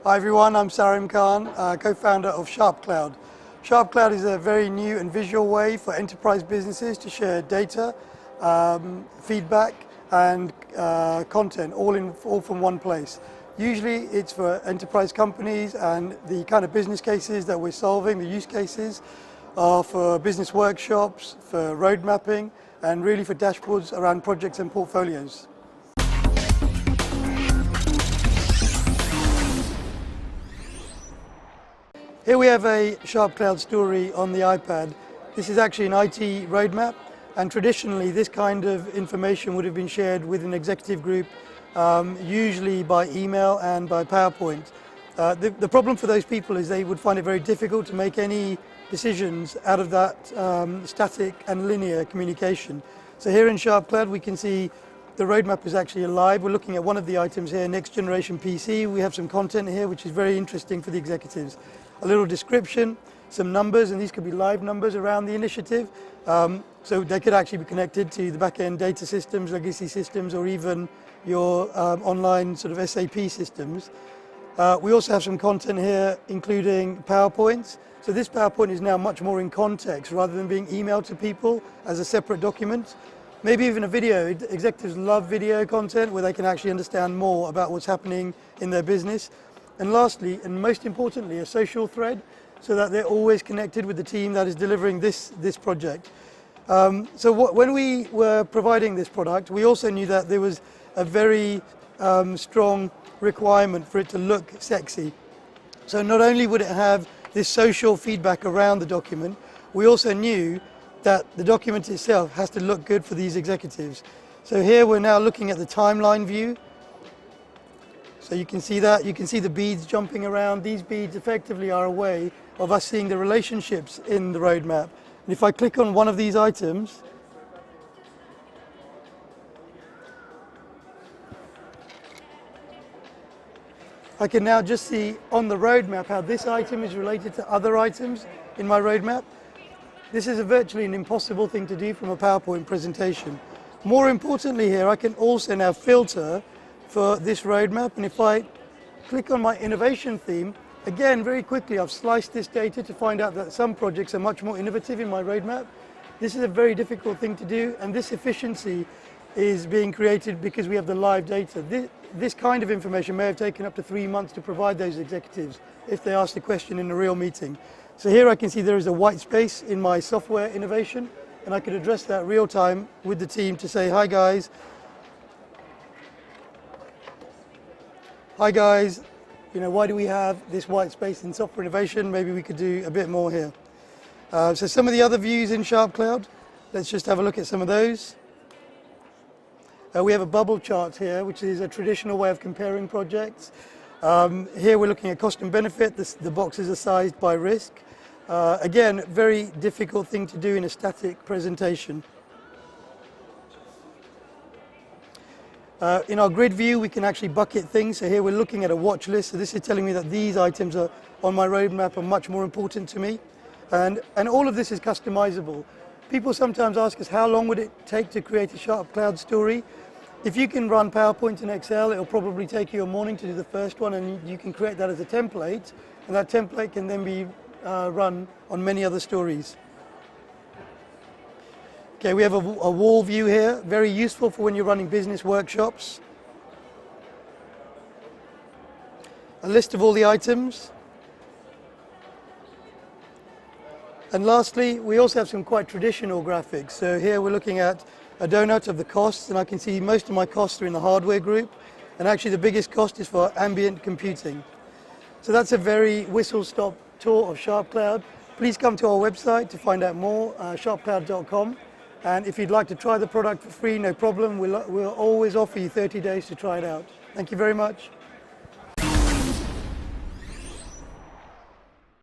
Hi everyone, I'm Sarim Khan, co-founder of SharpCloud. SharpCloud is a very new and visual way for enterprise businesses to share data, feedback and content all from one place. Usually it's for enterprise companies, and the kind of business cases that we're solving, the use cases, are for business workshops, for road mapping, and really for dashboards around projects and portfolios. Here we have a SharpCloud story on the iPad. This is actually an IT roadmap, and traditionally this kind of information would have been shared with an executive group, usually by email and by PowerPoint. The problem for those people is they would find it very difficult to make any decisions out of that static and linear communication. So here in SharpCloud we can see the roadmap is actually alive. We're looking at one of the items here, next generation PC. We have some content here which is very interesting for the executives. A little description, some numbers, and these could be live numbers around the initiative. So they could actually be connected to the back-end data systems, legacy systems, or even your online sort of SAP systems. We also have some content here, including PowerPoints. So this PowerPoint is now much more in context rather than being emailed to people as a separate document. Maybe even a video. Executives love video content where they can actually understand more about what's happening in their business. And lastly, and most importantly, a social thread, so that they're always connected with the team that is delivering this project. When we were providing this product, we also knew that there was a very strong requirement for it to look sexy. So not only would it have this social feedback around the document, we also knew that the document itself has to look good for these executives. So here we're now looking at the timeline view. So you can see that, you can see the beads jumping around. These beads effectively are a way of us seeing the relationships in the roadmap. And if I click on one of these items, I can now just see on the roadmap how this item is related to other items in my roadmap. This is virtually an impossible thing to do from a PowerPoint presentation. More importantly here, I can also now filter for this roadmap, and if I click on my innovation theme, again very quickly I've sliced this data to find out that some projects are much more innovative in my roadmap. This is a very difficult thing to do, and this efficiency is being created because we have the live data. This kind of information may have taken up to 3 months to provide those executives if they asked a question in a real meeting. So here I can see there is a white space in my software innovation, and I could address that real time with the team to say, hi guys, why do we have this white space in software innovation? Maybe we could do a bit more here. So some of the other views in SharpCloud, let's just have a look at some of those. We have a bubble chart here, which is a traditional way of comparing projects. Here we're looking at cost and benefit. The boxes are sized by risk. Again, very difficult thing to do in a static presentation. In our grid view, we can actually bucket things. So here we're looking at a watch list. So this is telling me that these items are on my roadmap are much more important to me. And all of this is customizable. People sometimes ask us, how long would it take to create a SharpCloud story? If you can run PowerPoint and Excel, it'll probably take you a morning to do the first one, and you can create that as a template, and that template can then be run on many other stories. Okay, we have a wall view here, very useful for when you're running business workshops. A list of all the items. And lastly, we also have some quite traditional graphics. So here we're looking at a donut of the costs, and I can see most of my costs are in the hardware group, and actually the biggest cost is for ambient computing. So that's a very whistle-stop tour of SharpCloud. Please come to our website to find out more, sharpcloud.com. And if you'd like to try the product for free, no problem. We'll always offer you 30 days to try it out. Thank you very much.